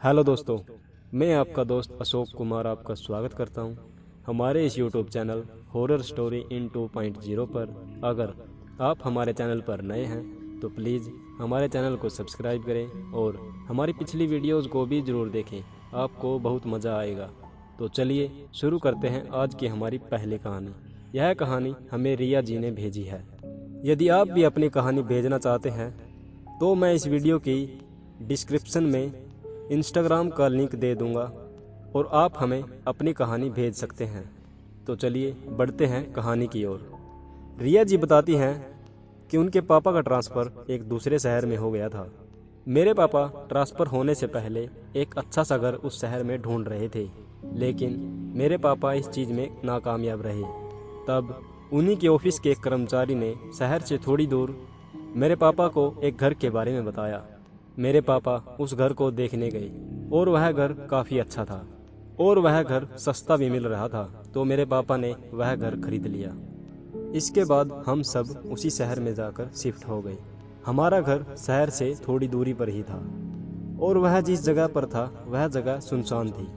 Hello दोस्तों, मैं आपका दोस्त अशोक कुमार आपका स्वागत करता हूं हमारे इस YouTube channel horror story in 2.0 पर। अगर आप हमारे चैनल पर नए हैं तो प्लीज़ हमारे चैनल को सब्सक्राइब करें और हमारी पिछली वीडियोस को भी ज़रूर देखें, आपको बहुत मज़ा आएगा। तो चलिए शुरू करते हैं आज की हमारी पहली कहानी। यह कहानी हमें रिया जी ने भेजी है। यदि आप भी अपनी कहानी भेजना चाहते हैं तो मैं इस वीडियो की डिस्क्रिप्शन में इंस्टाग्राम का लिंक दे दूंगा और आप हमें अपनी कहानी भेज सकते हैं। तो चलिए बढ़ते हैं कहानी की ओर। रिया जी बताती हैं कि उनके पापा का ट्रांसफ़र एक दूसरे शहर में हो गया था। मेरे पापा ट्रांसफ़र होने से पहले एक अच्छा सा घर उस शहर में ढूंढ रहे थे, लेकिन मेरे पापा इस चीज़ में नाकामयाब रहे। तब उन्हीं के ऑफिस के एक कर्मचारी ने शहर से थोड़ी दूर मेरे पापा को एक घर के बारे में बताया। मेरे पापा उस घर को देखने गए और वह घर काफ़ी अच्छा था और वह घर सस्ता भी मिल रहा था, तो मेरे पापा ने वह घर खरीद लिया। इसके बाद हम सब उसी शहर में जाकर शिफ्ट हो गए। हमारा घर शहर से थोड़ी दूरी पर ही था और वह जिस जगह पर था वह जगह सुनसान थी।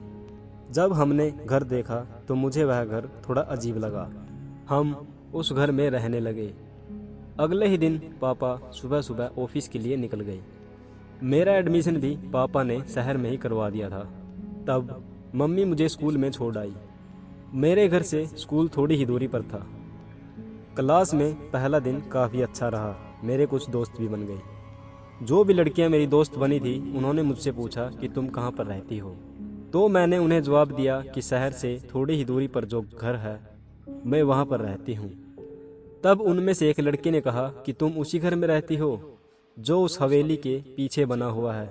जब हमने घर देखा तो मुझे वह घर थोड़ा अजीब लगा। हम उस घर में रहने लगे। अगले ही दिन पापा सुबह सुबह ऑफिस के लिए निकल गए। मेरा एडमिशन भी पापा ने शहर में ही करवा दिया था। तब मम्मी मुझे स्कूल में छोड़ आई। मेरे घर से स्कूल थोड़ी ही दूरी पर था। क्लास में पहला दिन काफ़ी अच्छा रहा। मेरे कुछ दोस्त भी बन गए। जो भी लड़कियां मेरी दोस्त बनी थी उन्होंने मुझसे पूछा कि तुम कहाँ पर रहती हो, तो मैंने उन्हें जवाब दिया कि शहर से थोड़ी ही दूरी पर जो घर है मैं वहाँ पर रहती हूँ। तब उनमें से एक लड़की ने कहा कि तुम उसी घर में रहती हो जो उस हवेली के पीछे बना हुआ है।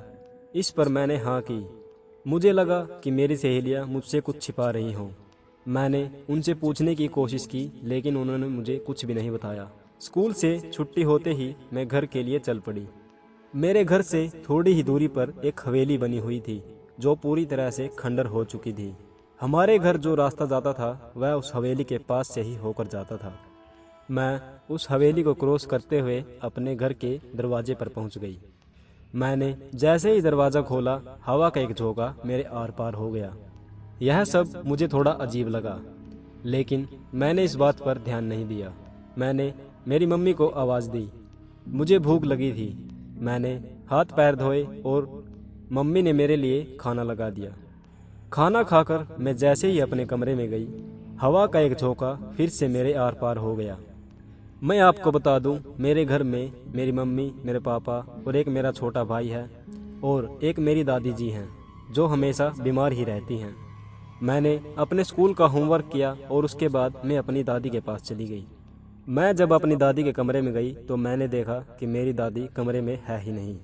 इस पर मैंने हाँ की। मुझे लगा कि मेरी सहेलियाँ मुझसे कुछ छिपा रही हों। मैंने उनसे पूछने की कोशिश की, लेकिन उन्होंने मुझे कुछ भी नहीं बताया। स्कूल से छुट्टी होते ही मैं घर के लिए चल पड़ी। मेरे घर से थोड़ी ही दूरी पर एक हवेली बनी हुई थी जो पूरी तरह से खंडर हो चुकी थी। हमारे घर जो रास्ता जाता था वह उस हवेली के पास से ही होकर जाता था। मैं उस हवेली को क्रॉस करते हुए अपने घर के दरवाजे पर पहुंच गई। मैंने जैसे ही दरवाज़ा खोला, हवा का एक झोंका मेरे आर पार हो गया। यह सब मुझे थोड़ा अजीब लगा, लेकिन मैंने इस बात पर ध्यान नहीं दिया। मैंने मेरी मम्मी को आवाज़ दी। मुझे भूख लगी थी। मैंने हाथ पैर धोए और मम्मी ने मेरे लिए खाना लगा दिया। खाना खाकर मैं जैसे ही अपने कमरे में गई, हवा का एक झोंका फिर से मेरे आर पार हो गया। मैं आपको बता दूं, मेरे घर में मेरी मम्मी, मेरे पापा और एक मेरा छोटा भाई है और एक मेरी दादी जी हैं जो हमेशा बीमार ही रहती हैं। मैंने अपने स्कूल का होमवर्क किया और उसके बाद मैं अपनी दादी के पास चली गई। मैं जब अपनी दादी के कमरे में गई तो मैंने देखा कि मेरी दादी कमरे में है ही नहीं।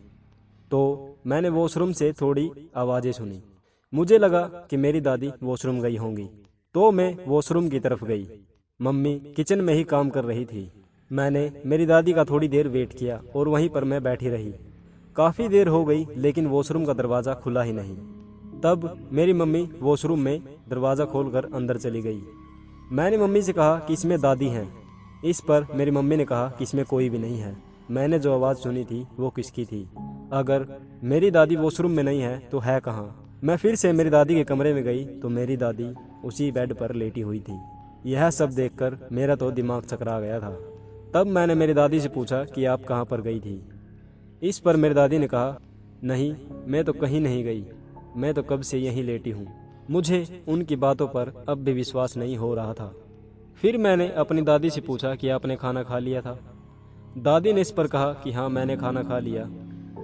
तो मैंने वॉशरूम से थोड़ी आवाज़ें सुनी। मुझे लगा कि मेरी दादी वॉशरूम गई होंगी, तो मैं वॉशरूम की तरफ गई। मम्मी किचन में ही काम कर रही थी। मैंने मेरी दादी का थोड़ी देर वेट किया और वहीं पर मैं बैठी रही। काफ़ी देर हो गई लेकिन वॉशरूम का दरवाज़ा खुला ही नहीं। तब मेरी मम्मी वॉशरूम में दरवाज़ा खोलकर अंदर चली गई। मैंने मम्मी से कहा कि इसमें दादी हैं। इस पर मेरी मम्मी ने कहा कि इसमें कोई भी नहीं है। मैंने जो आवाज़ सुनी थी वो किसकी थी? अगर मेरी दादी वॉशरूम में नहीं है तो है कहाँ? मैं फिर से मेरी दादी के कमरे में गई तो मेरी दादी उसी बेड पर लेटी हुई थी। यह सब देखकर मेरा तो दिमाग चकरा गया था। तब मैंने मेरी दादी से पूछा कि आप कहाँ पर गई थी? इस पर मेरी दादी ने कहा, नहीं, मैं तो कहीं नहीं गई, मैं तो कब से यहीं लेटी हूँ। मुझे उनकी बातों पर अब भी विश्वास नहीं हो रहा था। फिर मैंने अपनी दादी से पूछा कि आपने खाना खा लिया था? दादी ने इस पर कहा कि हाँ, मैंने खाना खा लिया।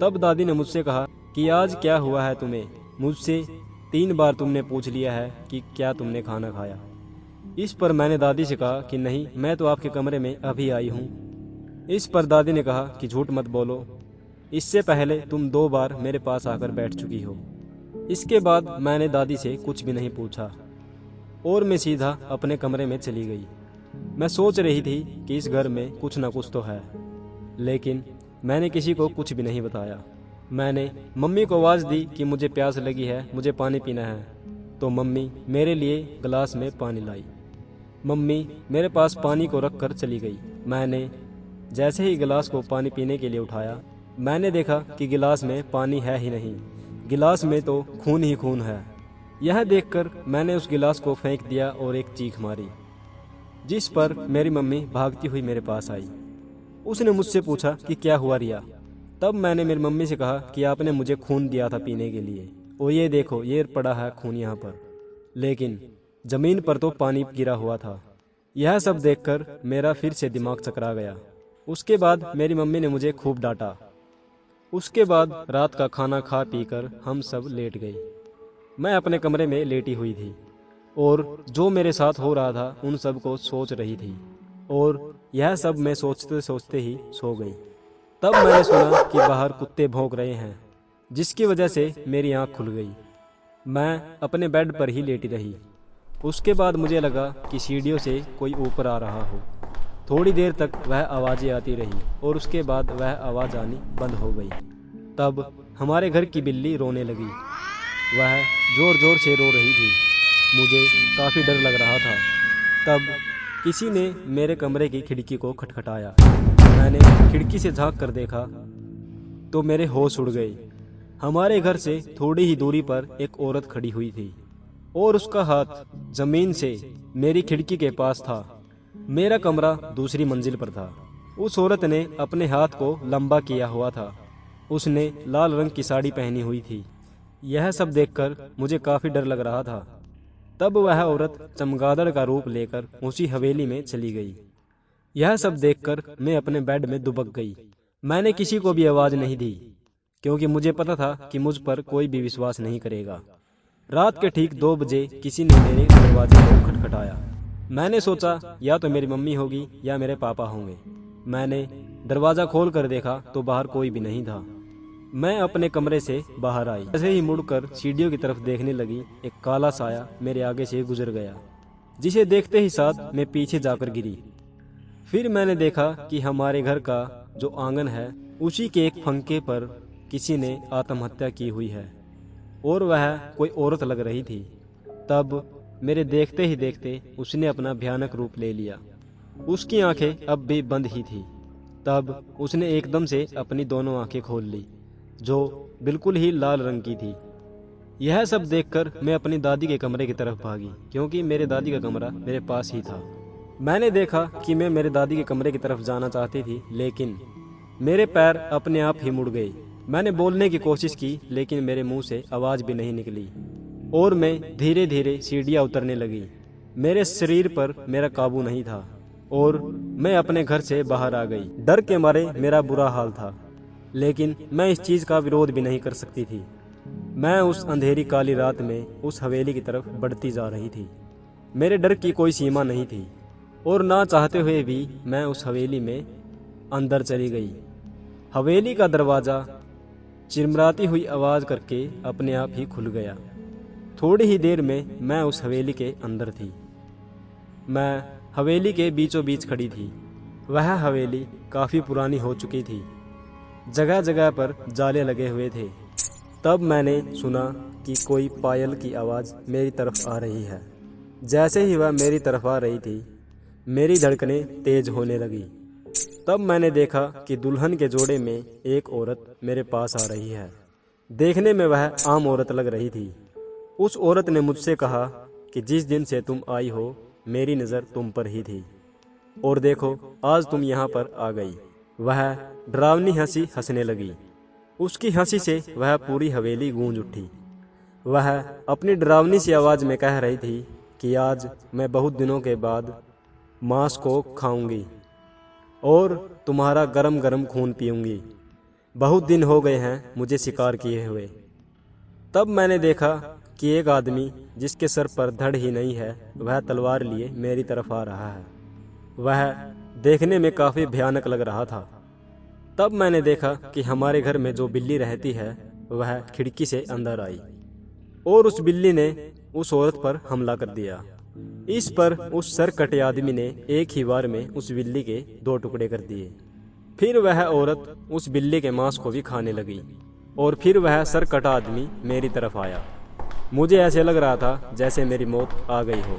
तब दादी ने मुझसे कहा कि आज क्या हुआ है तुम्हें? मुझसे 3 बार तुमने पूछ लिया है कि क्या तुमने खाना खाया। इस पर मैंने दादी से कहा कि नहीं, मैं तो आपके कमरे में अभी आई हूँ। इस पर दादी ने कहा कि झूठ मत बोलो, इससे पहले तुम 2 बार मेरे पास आकर बैठ चुकी हो। इसके बाद मैंने दादी से कुछ भी नहीं पूछा और मैं सीधा अपने कमरे में चली गई। मैं सोच रही थी कि इस घर में कुछ ना कुछ तो है, लेकिन मैंने किसी को कुछ भी नहीं बताया। मैंने मम्मी को आवाज़ दी कि मुझे प्यास लगी है, मुझे पानी पीना है, तो मम्मी मेरे लिए गिलास में पानी लाई। मम्मी मेरे पास पानी को रख कर चली गई। मैंने जैसे ही गिलास को पानी पीने के लिए उठाया, मैंने देखा कि गिलास में पानी है ही नहीं। गिलास में तो खून ही खून है। यह देखकर मैंने उस गिलास को फेंक दिया और एक चीख मारी, जिस पर मेरी मम्मी भागती हुई मेरे पास आई। उसने मुझसे पूछा कि क्या हुआ रिया। तब मैंने मेरी मम्मी से कहा कि आपने मुझे खून दिया था पीने के लिए, और ये देखो ये पड़ा है खून यहाँ पर, लेकिन जमीन पर तो पानी गिरा हुआ था। यह सब देखकर मेरा फिर से दिमाग चकरा गया। उसके बाद मेरी मम्मी ने मुझे खूब डांटा। उसके बाद रात का खाना खा पीकर हम सब लेट गए। मैं अपने कमरे में लेटी हुई थी और जो मेरे साथ हो रहा था उन सब को सोच रही थी, और यह सब मैं सोचते सोचते ही सो गई। तब मैंने सुना कि बाहर कुत्ते भौंक रहे हैं, जिसकी वजह से मेरी आंख खुल गई। मैं अपने बेड पर ही लेटी रही। उसके बाद मुझे लगा कि सीढ़ियों से कोई ऊपर आ रहा हो। थोड़ी देर तक वह आवाज़ें आती रही और उसके बाद वह आवाज़ आनी बंद हो गई। तब हमारे घर की बिल्ली रोने लगी। वह ज़ोर ज़ोर से रो रही थी। मुझे काफ़ी डर लग रहा था। तब किसी ने मेरे कमरे की खिड़की को खटखटाया। मैंने खिड़की से झांक कर देखा तो मेरे होश उड़ गए। हमारे घर से थोड़ी ही दूरी पर एक औरत खड़ी हुई थी और उसका हाथ जमीन से मेरी खिड़की के पास था। मेरा कमरा दूसरी मंजिल पर था। उस औरत ने अपने हाथ को लंबा किया हुआ था। उसने लाल रंग की साड़ी पहनी हुई थी। यह सब देखकर मुझे काफ़ी डर लग रहा था। तब वह औरत चमगादड़ का रूप लेकर उसी हवेली में चली गई। यह सब देखकर मैं अपने बेड में दुबक गई। मैंने किसी को भी आवाज़ नहीं दी, क्योंकि मुझे पता था कि मुझ पर कोई भी विश्वास नहीं करेगा। रात के ठीक 2 बजे किसी ने मेरे दरवाजे को खटखटाया। मैंने सोचा या तो मेरी मम्मी होगी या मेरे पापा होंगे। मैंने दरवाज़ा खोल कर देखा तो बाहर कोई भी नहीं था। मैं अपने कमरे से बाहर आई। जैसे ही मुड़कर सीढ़ियों की तरफ देखने लगी, एक काला साया मेरे आगे से गुजर गया, जिसे देखते ही साथ मैं पीछे जाकर गिरी। फिर मैंने देखा कि हमारे घर का जो आंगन है उसी के एक फंके पर किसी ने आत्महत्या की हुई है, और वह कोई औरत लग रही थी। तब मेरे देखते ही देखते उसने अपना भयानक रूप ले लिया। उसकी आंखें अब भी बंद ही थी। तब उसने एकदम से अपनी दोनों आंखें खोल ली, जो बिल्कुल ही लाल रंग की थी। यह सब देखकर मैं अपनी दादी के कमरे की तरफ भागी, क्योंकि मेरे दादी का कमरा मेरे पास ही था। मैंने देखा कि मैं मेरे दादी के कमरे की तरफ जाना चाहती थी, लेकिन मेरे पैर अपने आप ही मुड़ गए। मैंने बोलने की कोशिश की, लेकिन मेरे मुंह से आवाज़ भी नहीं निकली और मैं धीरे धीरे सीढ़ियाँ उतरने लगी। मेरे शरीर पर मेरा काबू नहीं था और मैं अपने घर से बाहर आ गई। डर के मारे मेरा बुरा हाल था, लेकिन मैं इस चीज़ का विरोध भी नहीं कर सकती थी। मैं उस अंधेरी काली रात में उस हवेली की तरफ बढ़ती जा रही थी। मेरे डर की कोई सीमा नहीं थी और ना चाहते हुए भी मैं उस हवेली में अंदर चली गई। हवेली का दरवाज़ा चिरमराती हुई आवाज़ करके अपने आप ही खुल गया। थोड़ी ही देर में मैं उस हवेली के अंदर थी। मैं हवेली के बीचों बीच खड़ी थी। वह हवेली काफ़ी पुरानी हो चुकी थी। जगह जगह पर जाले लगे हुए थे। तब मैंने सुना कि कोई पायल की आवाज़ मेरी तरफ आ रही है। जैसे ही वह मेरी तरफ आ रही थी, मेरी धड़कनें तेज होने लगी। तब मैंने देखा कि दुल्हन के जोड़े में एक औरत मेरे पास आ रही है। देखने में वह आम औरत लग रही थी। उस औरत ने मुझसे कहा कि जिस दिन से तुम आई हो मेरी नज़र तुम पर ही थी, और देखो आज तुम यहाँ पर आ गई। वह डरावनी हंसी हंसने लगी। उसकी हंसी से वह पूरी हवेली गूंज उठी। वह अपनी डरावनी सी आवाज़ में कह रही थी कि आज मैं बहुत दिनों के बाद मांस को खाऊंगी और तुम्हारा गरम गरम खून पीऊंगी। बहुत दिन हो गए हैं मुझे शिकार किए हुए। तब मैंने देखा कि एक आदमी जिसके सर पर धड़ ही नहीं है, वह तलवार लिए मेरी तरफ आ रहा है। वह देखने में काफ़ी भयानक लग रहा था। तब मैंने देखा कि हमारे घर में जो बिल्ली रहती है वह खिड़की से अंदर आई और उस बिल्ली ने उस औरत पर हमला कर दिया। इस पर उस सर कटे आदमी ने एक ही बार में उस बिल्ली के 2 टुकड़े कर दिए। फिर वह औरत उस बिल्ली के मांस को भी खाने लगी और फिर वह सर कटा आदमी मेरी तरफ आया। मुझे ऐसे लग रहा था जैसे मेरी मौत आ गई हो।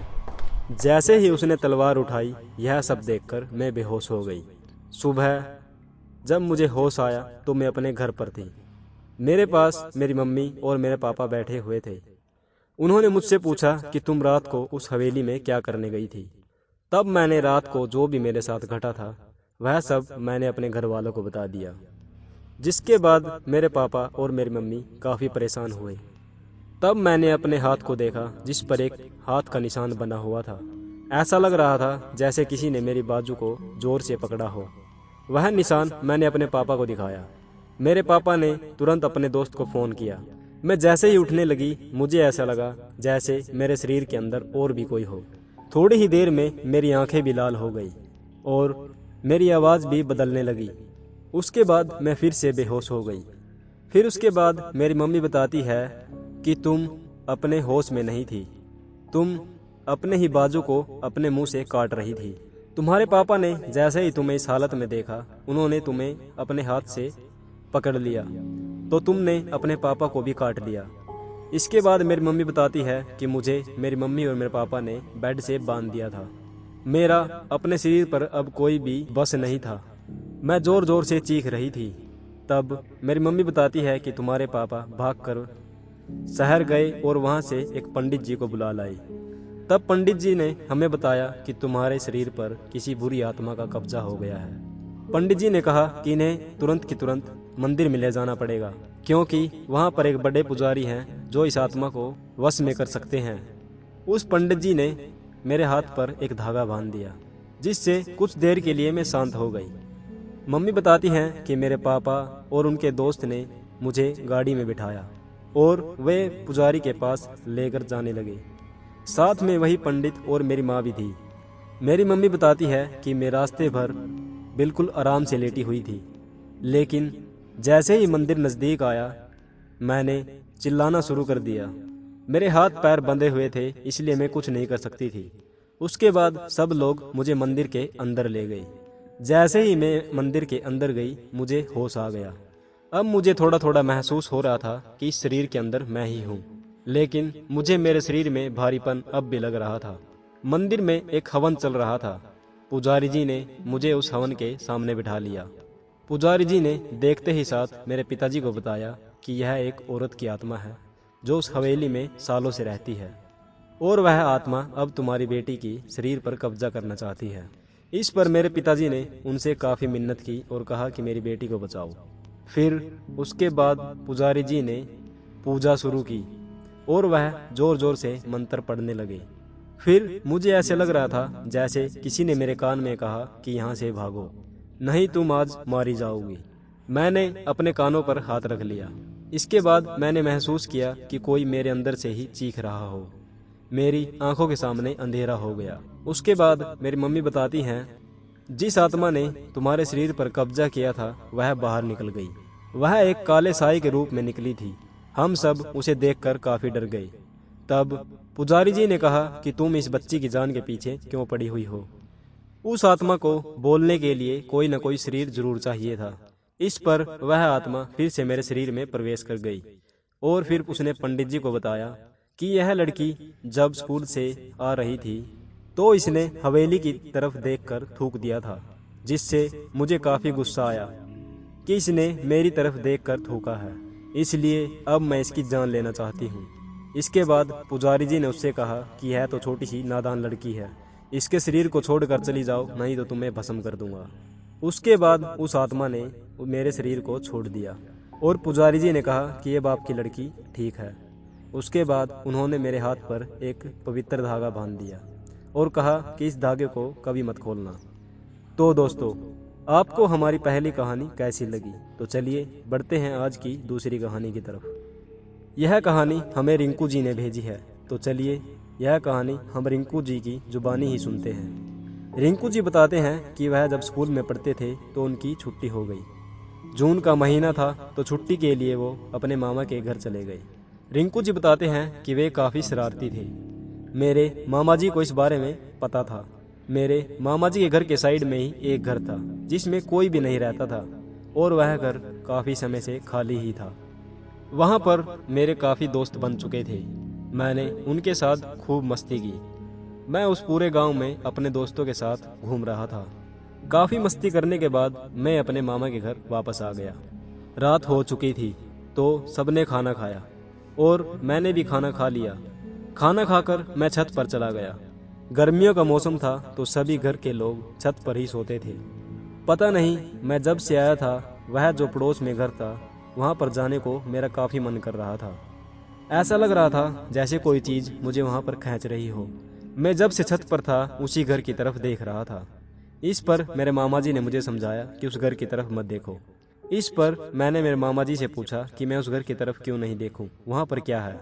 जैसे ही उसने तलवार उठाई, यह सब देखकर मैं बेहोश हो गई। सुबह जब मुझे होश आया तो मैं अपने घर पर थी। मेरे पास मेरी मम्मी और मेरे पापा बैठे हुए थे। उन्होंने मुझसे पूछा कि तुम रात को उस हवेली में क्या करने गई थी। तब मैंने रात को जो भी मेरे साथ घटा था वह सब मैंने अपने घर वालों को बता दिया, जिसके बाद मेरे पापा और मेरी मम्मी काफ़ी परेशान हुए। तब मैंने अपने हाथ को देखा जिस पर एक हाथ का निशान बना हुआ था। ऐसा लग रहा था जैसे किसी ने मेरी बाजू को जोर से पकड़ा हो। वह निशान मैंने अपने पापा को दिखाया। मेरे पापा ने तुरंत अपने दोस्त को फ़ोन किया। मैं जैसे ही उठने लगी मुझे ऐसा लगा जैसे मेरे शरीर के अंदर और भी कोई हो। थोड़ी ही देर में मेरी आंखें भी लाल हो गई और मेरी आवाज़ भी बदलने लगी। उसके बाद मैं फिर से बेहोश हो गई। फिर उसके बाद मेरी मम्मी बताती है कि तुम अपने होश में नहीं थी, तुम अपने ही बाजू को अपने मुंह से काट रही थी। तुम्हारे पापा ने जैसे ही तुम्हें इस हालत में देखा उन्होंने तुम्हें अपने हाथ से पकड़ लिया तो तुमने अपने पापा को भी काट लिया। इसके बाद मेरी मम्मी बताती है कि मुझे मेरी मम्मी और मेरे पापा ने बेड से बांध दिया था। मेरा अपने शरीर पर अब कोई भी बस नहीं था। मैं जोर जोर से चीख रही थी। तब मेरी मम्मी बताती है कि तुम्हारे पापा भागकर शहर गए और वहां से एक पंडित जी को बुला लाए। तब पंडित जी ने हमें बताया कि तुम्हारे शरीर पर किसी बुरी आत्मा का कब्जा हो गया है। पंडित जी ने कहा कि इन्हें तुरंत की तुरंत मंदिर में ले जाना पड़ेगा, क्योंकि वहां पर एक बड़े पुजारी हैं जो इस आत्मा को वश में कर सकते हैं। उस पंडित जी ने मेरे हाथ पर एक धागा बांध दिया, जिससे कुछ देर के लिए मैं शांत हो गई। मम्मी बताती हैं कि मेरे पापा और उनके दोस्त ने मुझे गाड़ी में बिठाया और वे पुजारी के पास लेकर जाने लगे। साथ में वही पंडित और मेरी माँ भी थी। मेरी मम्मी बताती है कि मैं रास्ते भर बिल्कुल आराम से लेटी हुई थी, लेकिन जैसे ही मंदिर नज़दीक आया मैंने चिल्लाना शुरू कर दिया। मेरे हाथ पैर बंधे हुए थे, इसलिए मैं कुछ नहीं कर सकती थी। उसके बाद सब लोग मुझे मंदिर के अंदर ले गए। जैसे ही मैं मंदिर के अंदर गई मुझे होश आ गया। अब मुझे थोड़ा थोड़ा महसूस हो रहा था कि इस शरीर के अंदर मैं ही हूँ, लेकिन मुझे मेरे शरीर में भारीपन अब भी लग रहा था। मंदिर में एक हवन चल रहा था। पुजारी जी ने मुझे उस हवन के सामने बिठा लिया। पुजारी जी ने देखते ही साथ मेरे पिताजी को बताया कि यह एक औरत की आत्मा है जो उस हवेली में सालों से रहती है और वह आत्मा अब तुम्हारी बेटी की शरीर पर कब्जा करना चाहती है। इस पर मेरे पिताजी ने उनसे काफ़ी मिन्नत की और कहा कि मेरी बेटी को बचाओ। फिर उसके बाद पुजारी जी ने पूजा शुरू की और वह जोर जोर से मंत्र पढ़ने लगे। फिर मुझे ऐसे लग रहा था जैसे किसी ने मेरे कान में कहा कि यहाँ से भागो, नहीं तुम आज मारी जाओगी। मैंने अपने कानों पर हाथ रख लिया। इसके बाद मैंने महसूस किया कि कोई मेरे अंदर से ही चीख रहा हो। मेरी आंखों के सामने अंधेरा हो गया। उसके बाद मेरी मम्मी बताती हैं, जिस आत्मा ने तुम्हारे शरीर पर कब्जा किया था वह बाहर निकल गई। वह एक काले साई के रूप में निकली थी। हम सब उसे देखकर काफी डर गए। तब पुजारी जी ने कहा कि तुम इस बच्ची की जान के पीछे क्यों पड़ी हुई हो। उस आत्मा को बोलने के लिए कोई न कोई शरीर जरूर चाहिए था। इस पर वह आत्मा फिर से मेरे शरीर में प्रवेश कर गई और फिर उसने पंडित जी को बताया कि यह लड़की जब स्कूल से आ रही थी तो इसने हवेली की तरफ देखकर थूक दिया था, जिससे मुझे काफी गुस्सा आया कि इसने मेरी तरफ देखकर थूका है, इसलिए अब मैं इसकी जान लेना चाहती हूँ। इसके बाद पुजारी जी ने उससे कहा कि यह तो छोटी सी नादान लड़की है, इसके शरीर को छोड़कर चली जाओ, नहीं तो तुम्हें भस्म कर दूंगा। उसके बाद उस आत्मा ने मेरे शरीर को छोड़ दिया और पुजारी जी ने कहा कि ये बाप की लड़की ठीक है। उसके बाद उन्होंने मेरे हाथ पर एक पवित्र धागा बांध दिया और कहा कि इस धागे को कभी मत खोलना। तो दोस्तों, आपको हमारी पहली कहानी कैसी लगी? तो चलिए बढ़ते हैं आज की दूसरी कहानी की तरफ। यह कहानी हमें रिंकू जी ने भेजी है, तो चलिए यह कहानी हम रिंकू जी की जुबानी ही सुनते हैं। रिंकू जी बताते हैं कि वह जब स्कूल में पढ़ते थे तो उनकी छुट्टी हो गई। जून का महीना था तो छुट्टी के लिए वो अपने मामा के घर चले गए। रिंकू जी बताते हैं कि वे काफ़ी शरारती थे। मेरे मामा जी को इस बारे में पता था। मेरे मामा जी के घर के साइड में ही एक घर था जिसमें कोई भी नहीं रहता था और वह घर काफ़ी समय से खाली ही था। वहाँ पर मेरे काफ़ी दोस्त बन चुके थे। मैंने उनके साथ खूब मस्ती की। मैं उस पूरे गांव में अपने दोस्तों के साथ घूम रहा था। काफ़ी मस्ती करने के बाद मैं अपने मामा के घर वापस आ गया। रात हो चुकी थी तो सबने खाना खाया और मैंने भी खाना खा लिया। खाना खाकर मैं छत पर चला गया। गर्मियों का मौसम था तो सभी घर के लोग छत पर ही सोते थे। पता नहीं मैं जब से आया था वह जो पड़ोस में घर था वहाँ पर जाने को मेरा काफ़ी मन कर रहा था। ऐसा लग रहा था जैसे कोई चीज़ मुझे वहाँ पर खींच रही हो। मैं जब से छत पर था उसी घर की तरफ देख रहा था। इस पर मेरे मामा जी ने मुझे समझाया कि उस घर की तरफ मत देखो। इस पर मैंने मेरे मामा जी से पूछा कि मैं उस घर की तरफ क्यों नहीं देखूं, वहाँ पर क्या है।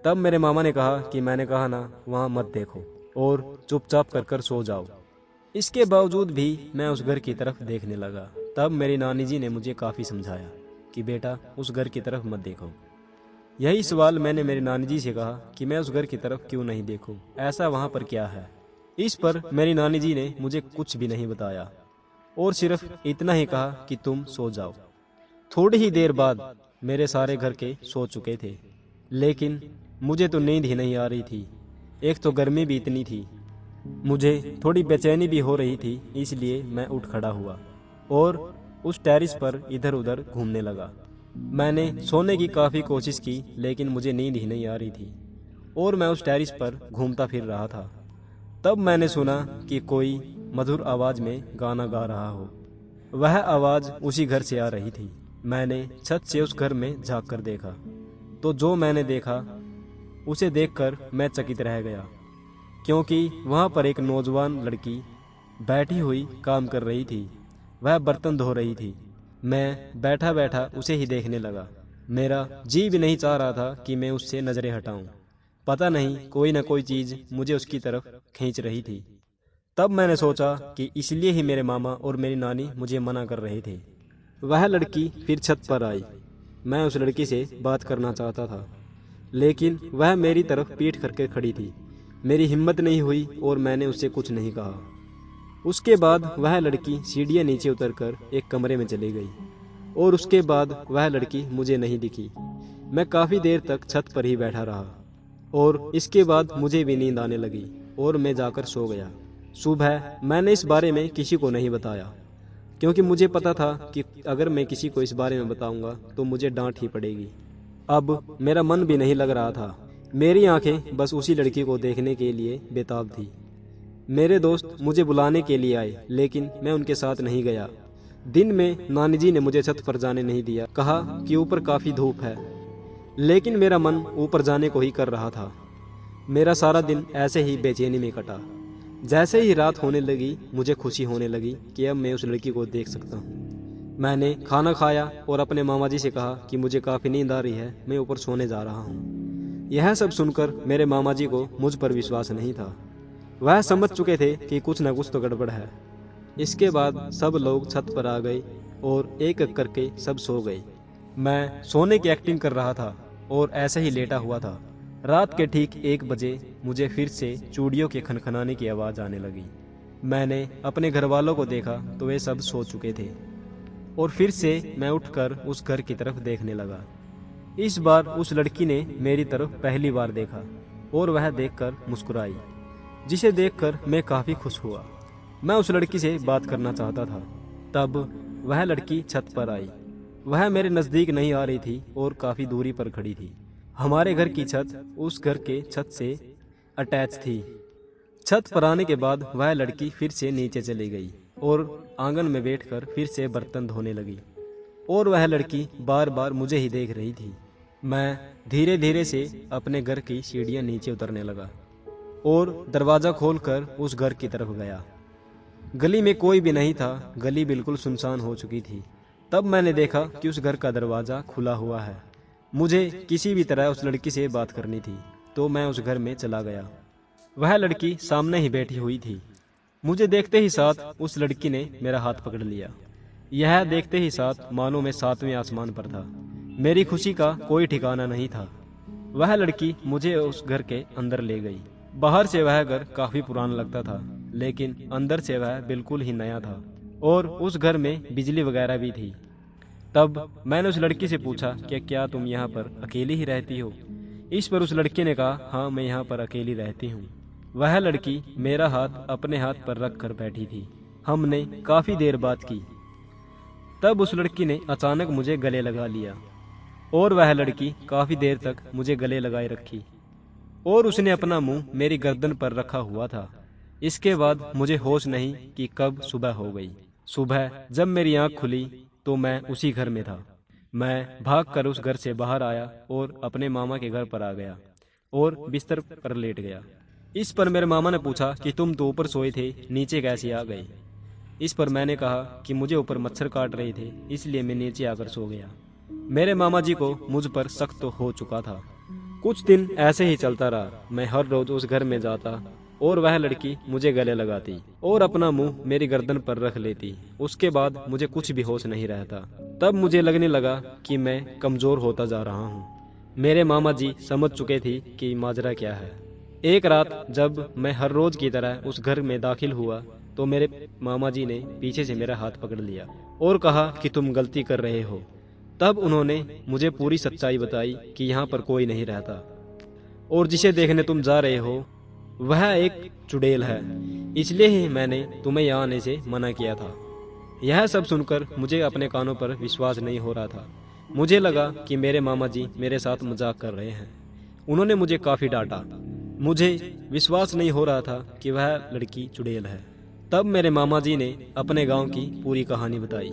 तब मेरे मामा ने कहा कि मैंने कहा ना वहाँ मत देखो और चुपचाप कर सो जाओ। इसके बावजूद भी मैं उस घर की तरफ देखने लगा। तब मेरी नानी जी ने मुझे काफ़ी समझाया कि बेटा उस घर की तरफ मत देखो। यही सवाल मैंने मेरी नानी जी से कहा कि मैं उस घर की तरफ क्यों नहीं देखूं, ऐसा वहाँ पर क्या है। इस पर मेरी नानी जी ने मुझे कुछ भी नहीं बताया और सिर्फ इतना ही कहा कि तुम सो जाओ। थोड़ी ही देर बाद मेरे सारे घर के सो चुके थे, लेकिन मुझे तो नींद ही नहीं आ रही थी। एक तो गर्मी भी इतनी थी, मुझे थोड़ी बेचैनी भी हो रही थी, इसलिए मैं उठ खड़ा हुआ और उस टेरिस पर इधर उधर घूमने लगा। मैंने सोने की काफ़ी कोशिश की लेकिन मुझे नींद ही नहीं आ रही थी और मैं उस टेरिस पर घूमता फिर रहा था। तब मैंने सुना कि कोई मधुर आवाज़ में गाना गा रहा हो। वह आवाज़ उसी घर से आ रही थी। मैंने छत से उस घर में झांक कर देखा तो जो मैंने देखा उसे देखकर मैं चकित रह गया, क्योंकि वहाँ पर एक नौजवान लड़की बैठी हुई काम कर रही थी। वह बर्तन धो रही थी। मैं बैठा बैठा उसे ही देखने लगा। मेरा जी भी नहीं चाह रहा था कि मैं उससे नज़रें हटाऊं। पता नहीं कोई न कोई चीज़ मुझे उसकी तरफ खींच रही थी। तब मैंने सोचा कि इसलिए ही मेरे मामा और मेरी नानी मुझे मना कर रहे थे। वह लड़की फिर छत पर आई। मैं उस लड़की से बात करना चाहता था, लेकिन वह मेरी तरफ पीठ करके खड़ी थी। मेरी हिम्मत नहीं हुई और मैंने उससे कुछ नहीं कहा। उसके बाद वह लड़की सीढ़ियाँ नीचे उतरकर एक कमरे में चली गई और उसके बाद वह लड़की मुझे नहीं दिखी। मैं काफ़ी देर तक छत पर ही बैठा रहा और इसके बाद मुझे भी नींद आने लगी और मैं जाकर सो गया। सुबह मैंने इस बारे में किसी को नहीं बताया, क्योंकि मुझे पता था कि अगर मैं किसी को इस बारे में बताऊंगा तो मुझे डांट ही पड़ेगी। अब मेरा मन भी नहीं लग रहा था। मेरी आंखें बस उसी लड़की को देखने के लिए बेताब थी। मेरे दोस्त मुझे बुलाने के लिए आए, लेकिन मैं उनके साथ नहीं गया। दिन में नानी जी ने मुझे छत पर जाने नहीं दिया, कहा कि ऊपर काफ़ी धूप है, लेकिन मेरा मन ऊपर जाने को ही कर रहा था। मेरा सारा दिन ऐसे ही बेचैनी में कटा। जैसे ही रात होने लगी मुझे खुशी होने लगी कि अब मैं उस लड़की को देख सकता हूँ। मैंने खाना खाया और अपने मामा जी से कहा कि मुझे काफ़ी नींद आ रही है, मैं ऊपर सोने जा रहा हूँ। यह सब सुनकर मेरे मामा जी को मुझ पर विश्वास नहीं था। वह समझ चुके थे कि कुछ न कुछ तो गड़बड़ है। इसके बाद सब लोग छत पर आ गए और एक एक करके सब सो गए। मैं सोने की एक्टिंग कर रहा था और ऐसे ही लेटा हुआ था। रात के ठीक 1 बजे मुझे फिर से चूड़ियों के खनखनाने की आवाज़ आने लगी। मैंने अपने घर वालों को देखा तो वे सब सो चुके थे और फिर से मैं उठकर उस घर की तरफ देखने लगा। इस बार उस लड़की ने मेरी तरफ पहली बार देखा और वह देखकर मुस्कुराई, जिसे देखकर मैं काफ़ी खुश हुआ। मैं उस लड़की से बात करना चाहता था। तब वह लड़की छत पर आई। वह मेरे नज़दीक नहीं आ रही थी और काफ़ी दूरी पर खड़ी थी। हमारे घर की छत उस घर के छत से अटैच थी। छत पर आने के बाद वह लड़की फिर से नीचे चली गई और आंगन में बैठकर फिर से बर्तन धोने लगी और वह लड़की बार बार मुझे ही देख रही थी। मैं धीरे धीरे से अपने घर की सीढ़ियाँ नीचे उतरने लगा और दरवाज़ा खोलकर उस घर की तरफ गया। गली में कोई भी नहीं था, गली बिल्कुल सुनसान हो चुकी थी। तब मैंने देखा कि उस घर का दरवाज़ा खुला हुआ है। मुझे किसी भी तरह उस लड़की से बात करनी थी, तो मैं उस घर में चला गया। वह लड़की सामने ही बैठी हुई थी। मुझे देखते ही साथ उस लड़की ने मेरा हाथ पकड़ लिया। यह देखते ही साथ मानो मैं 7वें आसमान पर था। मेरी खुशी का कोई ठिकाना नहीं था। वह लड़की मुझे उस घर के अंदर ले गई। बाहर से वह घर काफ़ी पुराना लगता था, लेकिन अंदर से वह बिल्कुल ही नया था और उस घर में बिजली वगैरह भी थी। तब मैंने उस लड़की से पूछा कि क्या तुम यहाँ पर अकेली ही रहती हो? इस पर उस लड़की ने कहा, हाँ मैं यहाँ पर अकेली रहती हूँ। वह लड़की मेरा हाथ अपने हाथ पर रख कर बैठी थी। हमने काफ़ी देर बात की। तब उस लड़की ने अचानक मुझे गले लगा लिया। और वह लड़की काफी देर तक मुझे गले लगाए रखी और उसने अपना मुंह मेरी गर्दन पर रखा हुआ था। इसके बाद मुझे होश नहीं कि कब सुबह हो गई। सुबह जब मेरी आंख खुली तो मैं उसी घर में था। मैं भागकर उस घर से बाहर आया और अपने मामा के घर पर आ गया और बिस्तर पर लेट गया। इस पर मेरे मामा ने पूछा कि तुम तो ऊपर सोए थे, नीचे कैसे आ गए। इस पर मैंने कहा कि मुझे ऊपर मच्छर काट रहे थे, इसलिए मैं नीचे आकर सो गया। मेरे मामा जी को मुझ पर शक तो हो चुका था। कुछ दिन ऐसे ही चलता रहा। मैं हर रोज उस घर में जाता और वह लड़की मुझे गले लगाती और अपना मुंह मेरी गर्दन पर रख लेती। उसके बाद मुझे कुछ भी होश नहीं रहता। तब मुझे लगने लगा कि मैं कमजोर होता जा रहा हूँ। मेरे मामा जी समझ चुके थे कि माजरा क्या है। एक रात जब मैं हर रोज की तरह उस घर में दाखिल हुआ तो मेरे मामा जी ने पीछे से मेरा हाथ पकड़ लिया और कहा कि तुम गलती कर रहे हो। तब उन्होंने मुझे पूरी सच्चाई बताई कि यहाँ पर कोई नहीं रहता और जिसे देखने तुम जा रहे हो वह एक चुड़ैल है, इसलिए ही मैंने तुम्हें यहाँ आने से मना किया था। यह सब सुनकर मुझे अपने कानों पर विश्वास नहीं हो रहा था। मुझे लगा कि मेरे मामा जी मेरे साथ मजाक कर रहे हैं। उन्होंने मुझे काफी डांटा। मुझे विश्वास नहीं हो रहा था कि वह लड़की चुड़ैल है। तब मेरे मामा जी ने अपने गांव की पूरी कहानी बताई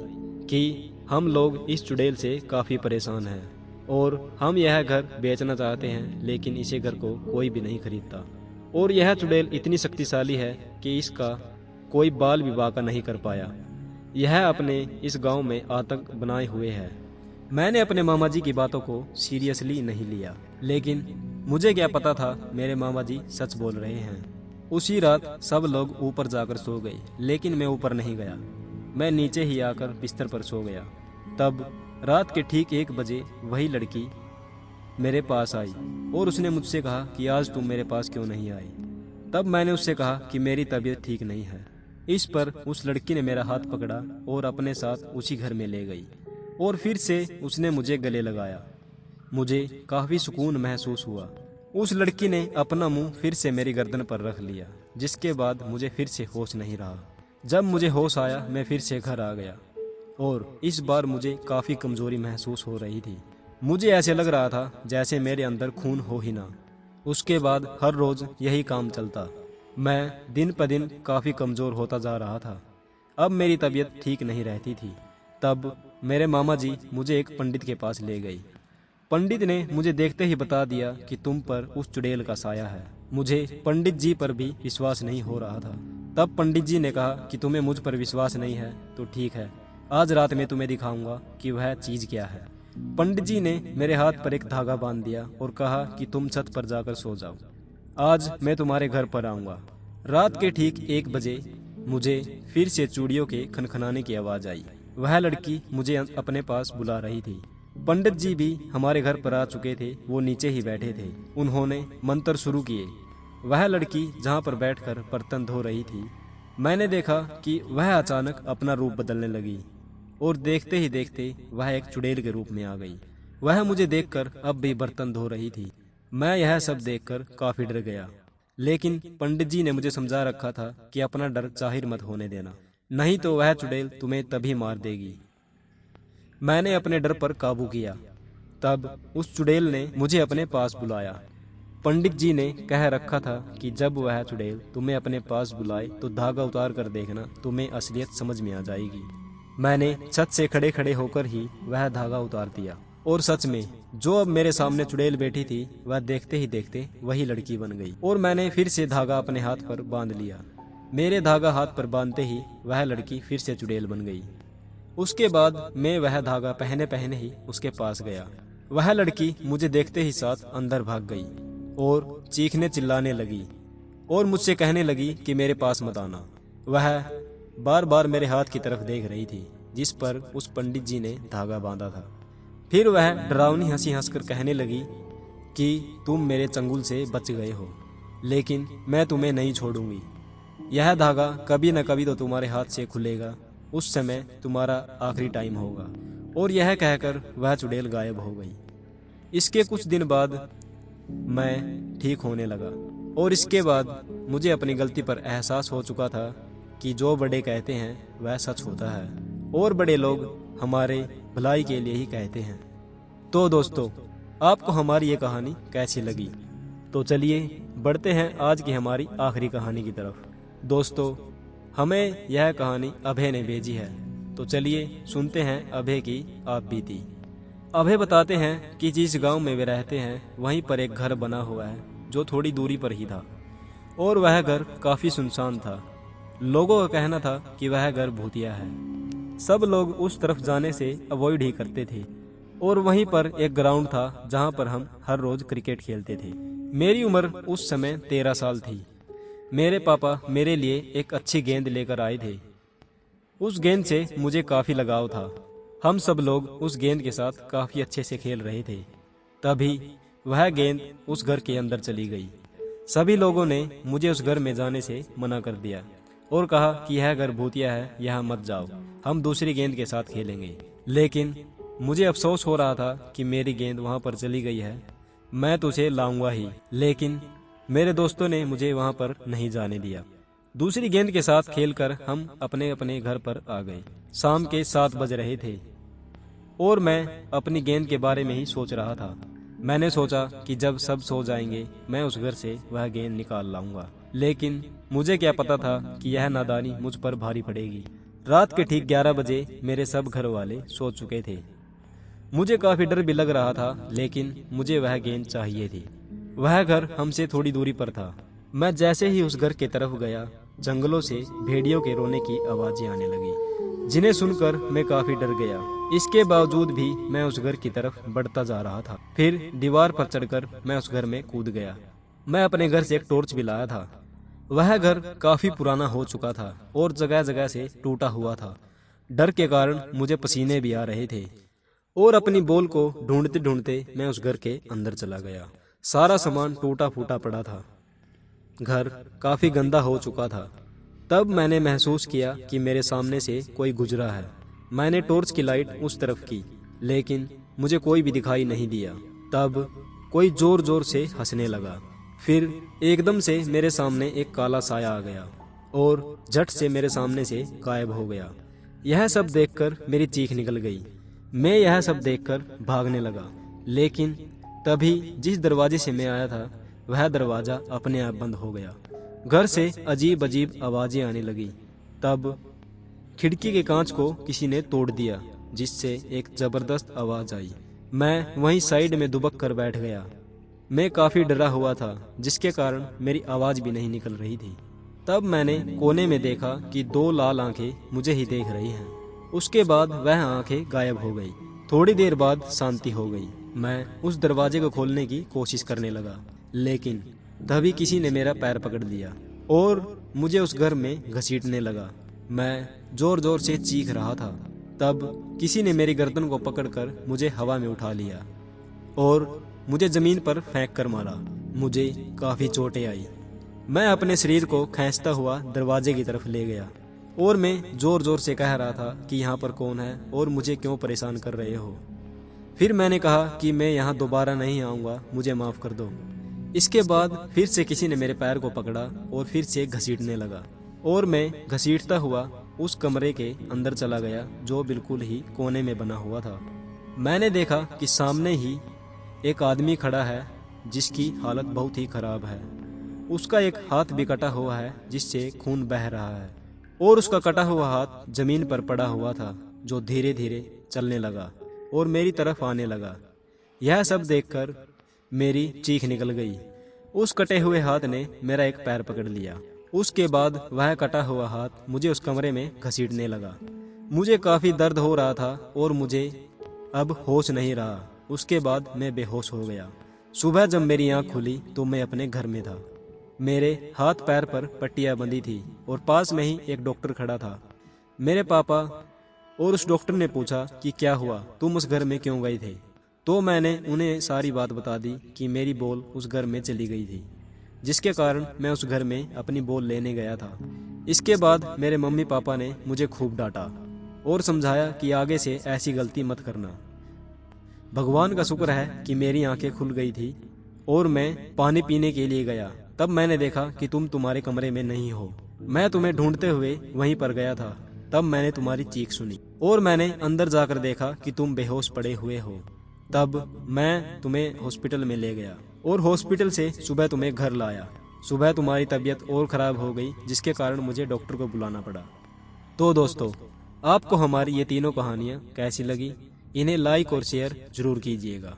कि हम लोग इस चुड़ैल से काफी परेशान हैं और हम यह घर बेचना चाहते हैं, लेकिन इसे घर को कोई भी नहीं खरीदता और यह चुड़ैल इतनी शक्तिशाली है कि इसका कोई बाल विवाह का नहीं कर पाया। यह अपने इस गांव में आतंक बनाए हुए है। मैंने अपने मामा जी की बातों को सीरियसली नहीं लिया, लेकिन मुझे क्या पता था मेरे मामा जी सच बोल रहे हैं। उसी रात सब लोग ऊपर जाकर सो गए, लेकिन मैं ऊपर नहीं गया। मैं नीचे ही आकर बिस्तर पर सो गया। तब रात के ठीक 1 बजे वही लड़की मेरे पास आई और उसने मुझसे कहा कि आज तुम मेरे पास क्यों नहीं आई। तब मैंने उससे कहा कि मेरी तबीयत ठीक नहीं है। इस पर उस लड़की ने मेरा हाथ पकड़ा और अपने साथ उसी घर में ले गई और फिर से उसने मुझे गले लगाया। मुझे काफी सुकून महसूस हुआ। उस लड़की ने अपना मुंह फिर से मेरी गर्दन पर रख लिया, जिसके बाद मुझे फिर से होश नहीं रहा। जब मुझे होश आया मैं फिर से घर आ गया और इस बार मुझे काफी कमजोरी महसूस हो रही थी। मुझे ऐसे लग रहा था जैसे मेरे अंदर खून हो ही ना। उसके बाद हर रोज यही काम चलता। मैं दिन प दिन काफी कमजोर होता जा रहा था। अब मेरी तबीयत ठीक नहीं रहती थी। तब मेरे मामा जी मुझे एक पंडित के पास ले गई। पंडित ने मुझे देखते ही बता दिया कि तुम पर उस चुड़ैल का साया है। मुझे पंडित जी पर भी विश्वास नहीं हो रहा था। तब पंडित जी ने कहा कि तुम्हें मुझ पर विश्वास नहीं है तो ठीक है, आज रात में तुम्हें दिखाऊंगा कि वह चीज क्या है। पंडित जी ने मेरे हाथ पर एक धागा बांध दिया और कहा कि तुम छत पर जाकर सो जाओ, आज मैं तुम्हारे घर पर आऊंगा। रात के ठीक 1 बजे मुझे फिर से चूड़ियों के खनखनाने की आवाज आई। वह लड़की मुझे अपने पास बुला रही थी। पंडित जी भी हमारे घर पर आ चुके थे। वो नीचे ही बैठे थे। उन्होंने मंत्र शुरू किए। वह लड़की जहाँ पर बैठकर बर्तन धो रही थी, मैंने देखा कि वह अचानक अपना रूप बदलने लगी और देखते ही देखते वह एक चुड़ैल के रूप में आ गई। वह मुझे देखकर अब भी बर्तन धो रही थी। मैं यह सब देखकर काफी डर गया, लेकिन पंडित जी ने मुझे समझा रखा था कि अपना डर जाहिर मत होने देना, नहीं तो वह चुड़ैल तुम्हें तभी मार देगी। मैंने अपने डर पर काबू किया। तब उस चुड़ैल ने मुझे अपने पास बुलाया। पंडित जी ने कह रखा था कि जब वह चुड़ैल तुम्हें अपने पास बुलाए तो धागा उतार कर देखना, तुम्हें असलियत समझ में आ जाएगी। मैंने छत से खड़े खड़े होकर ही वह धागा उतार दिया और सच में जो अब मेरे सामने चुड़ैल बैठी थी वह देखते ही देखते वही लड़की बन गई और मैंने फिर से धागा अपने हाथ पर बांध लिया। मेरे धागा हाथ पर बांधते ही वह लड़की फिर से चुड़ैल बन गई। उसके बाद मैं वह धागा पहने पहने ही उसके पास गया। वह लड़की मुझे देखते ही साथ अंदर भाग गई और चीखने चिल्लाने लगी और मुझसे कहने लगी कि मेरे पास मत आना। वह बार बार मेरे हाथ की तरफ देख रही थी जिस पर उस पंडित जी ने धागा बांधा था। फिर वह डरावनी हंसी हंसकर कहने लगी कि तुम मेरे चंगुल से बच गए हो, लेकिन मैं तुम्हें नहीं छोड़ूंगी। यह धागा कभी न कभी तो तुम्हारे हाथ से खुलेगा, उस समय तुम्हारा आखिरी टाइम होगा। और यह कहकर वह चुड़ैल गायब हो गई। इसके कुछ दिन बाद मैं ठीक होने लगा और इसके बाद मुझे अपनी गलती पर एहसास हो चुका था कि जो बड़े कहते हैं वह सच होता है और बड़े लोग हमारे भलाई के लिए ही कहते हैं। तो दोस्तों, आपको हमारी ये कहानी कैसी लगी? तो चलिए बढ़ते हैं आज की हमारी आखिरी कहानी की तरफ। दोस्तों, हमें यह कहानी अभय ने भेजी है, तो चलिए सुनते हैं अभय की आप बीती। अभय बताते हैं कि जिस गांव में वे रहते हैं वहीं पर एक घर बना हुआ है जो थोड़ी दूरी पर ही था, और वह घर काफी सुनसान था। लोगों का कहना था कि वह घर भूतिया है। सब लोग उस तरफ जाने से अवॉइड ही करते थे। और वहीं पर एक ग्राउंड था जहां पर हम हर रोज क्रिकेट खेलते थे। मेरी उम्र उस समय 13 साल थी। मेरे पापा मेरे लिए एक अच्छी गेंद लेकर आए थे। उस गेंद से मुझे काफी लगाव था। हम सब लोग उस गेंद के साथ काफी अच्छे से खेल रहे थे। तभी वह गेंद उस घर के अंदर चली गई। सभी लोगों ने मुझे उस घर में जाने से मना कर दिया और कहा कि यह घर भूतिया है, यहाँ मत जाओ, हम दूसरी गेंद के साथ खेलेंगे। लेकिन मुझे अफसोस हो रहा था कि मेरी गेंद वहां पर चली गई है, मैं तो उसे लाऊंगा ही। लेकिन मेरे दोस्तों ने मुझे वहां पर नहीं जाने दिया। दूसरी गेंद के साथ खेलकर हम अपने अपने घर पर आ गए। शाम के 7 बज रहे थे और मैं अपनी गेंद के बारे में ही सोच रहा था। मैंने सोचा कि जब सब सो जाएंगे मैं उस घर से वह गेंद निकाल लाऊंगा। लेकिन मुझे क्या पता था कि यह नादानी मुझ पर भारी पड़ेगी। रात के ठीक 11 बजे मेरे सब घर वाले सो चुके थे। मुझे काफी डर भी लग रहा था, लेकिन मुझे वह गेंद चाहिए थी। वह घर हमसे थोड़ी दूरी पर था। मैं जैसे ही उस घर की तरफ गया, जंगलों से भेड़ियों के रोने की आवाजें आने लगी, जिन्हें सुनकर मैं काफी डर गया। इसके बावजूद भी मैं उस घर की तरफ बढ़ता जा रहा था। फिर दीवार पर चढ़कर मैं उस घर में कूद गया। मैं अपने घर से एक टॉर्च भी लाया था। वह घर काफी पुराना हो चुका था और जगह जगह से टूटा हुआ था। डर के कारण मुझे पसीने भी आ रहे थे और अपनी बॉल को ढूंढते ढूंढते मैं उस घर के अंदर चला गया। सारा सामान टूटा फूटा पड़ा था। घर काफी गंदा हो चुका था। तब मैंने महसूस किया कि मेरे सामने से कोई गुजरा है। मैंने टॉर्च की लाइट उस तरफ की, लेकिन मुझे कोई भी दिखाई नहीं दिया। तब कोई जोर जोर से हंसने लगा। फिर एकदम से मेरे सामने एक काला साया आ गया और झट से मेरे सामने से गायब हो गया। यह सब देखकर मेरी चीख निकल गई। मैं यह सब देखकर भागने लगा, लेकिन तभी जिस दरवाजे से मैं आया था वह दरवाजा अपने आप बंद हो गया। घर से अजीब अजीब आवाजें आने लगी। तब खिड़की के कांच को किसी ने तोड़ दिया, जिससे एक जबरदस्त आवाज आई। मैं वहीं साइड में दुबक कर बैठ गया। मैं काफी डरा हुआ था, जिसके कारण मेरी आवाज भी नहीं निकल रही थी। तब मैंने कोने में देखा कि 2 लाल आंखें मुझे ही देख रही हैं। उसके बाद वह आंखें गायब हो गई। थोड़ी देर बाद शांति हो गई। मैं उस दरवाजे को खोलने की कोशिश करने लगा, लेकिन तभी किसी ने मेरा पैर पकड़ लिया और मुझे उस घर में घसीटने लगा। मैं जोर जोर से चीख रहा था। तब किसी ने मेरी गर्दन को पकड़कर मुझे हवा में उठा लिया और मुझे जमीन पर फेंक कर मारा। मुझे काफी चोटें आई। मैं अपने शरीर को खींचता हुआ दरवाजे की तरफ ले गया और मैं जोर जोर से कह रहा था कि यहाँ पर कौन है और मुझे क्यों परेशान कर रहे हो। फिर मैंने कहा कि मैं यहाँ दोबारा नहीं आऊँगा, मुझे माफ़ कर दो। इसके बाद फिर से किसी ने मेरे पैर को पकड़ा और फिर से घसीटने लगा और मैं घसीटता हुआ उस कमरे के अंदर चला गया जो बिल्कुल ही कोने में बना हुआ था। मैंने देखा कि सामने ही एक आदमी खड़ा है जिसकी हालत बहुत ही खराब है। उसका एक हाथ भी कटा हुआ है जिससे खून बह रहा है और उसका कटा हुआ हाथ जमीन पर पड़ा हुआ था, जो धीरे धीरे चलने लगा और मेरी तरफ आने लगा। यह सब देखकर मेरी चीख निकल गई। उस कटे हुए हाथ ने मेरा एक पैर पकड़ लिया। उसके बाद वह कटा हुआ हाथ मुझे उस कमरे में घसीटने लगा। मुझे काफी दर्द हो रहा था और मुझे अब होश नहीं रहा। उसके बाद मैं बेहोश हो गया। सुबह जब मेरी आंख खुली तो मैं अपने घर में था। मेरे हाथ पैर पर पट्टियां बंधी थी और पास में ही एक डॉक्टर खड़ा था। मेरे पापा और उस डॉक्टर ने पूछा कि क्या हुआ, तुम उस घर में क्यों गए थे। तो मैंने उन्हें सारी बात बता दी कि मेरी बॉल उस घर में चली गई थी, जिसके कारण मैं उस घर में अपनी बॉल लेने गया था। इसके बाद मेरे मम्मी पापा ने मुझे खूब डांटा और समझाया कि आगे से ऐसी गलती मत करना। भगवान का शुक्र है कि मेरी आंखें खुल गई थी और मैं पानी पीने के लिए गया। तब मैंने देखा कि तुम तुम्हारे कमरे में नहीं हो। मैं तुम्हें ढूंढते हुए वहीं पर गया था। तब मैंने तुम्हारी चीख सुनी और मैंने अंदर जाकर देखा कि तुम बेहोश पड़े हुए हो तब मैं तुम्हें हॉस्पिटल में ले गया और हॉस्पिटल से सुबह तुम्हें घर लाया। सुबह तुम्हारी तबीयत और ख़राब हो गई, जिसके कारण मुझे डॉक्टर को बुलाना पड़ा। तो दोस्तों, आपको हमारी ये तीनों कहानियाँ कैसी लगी? इन्हें लाइक और शेयर ज़रूर कीजिएगा।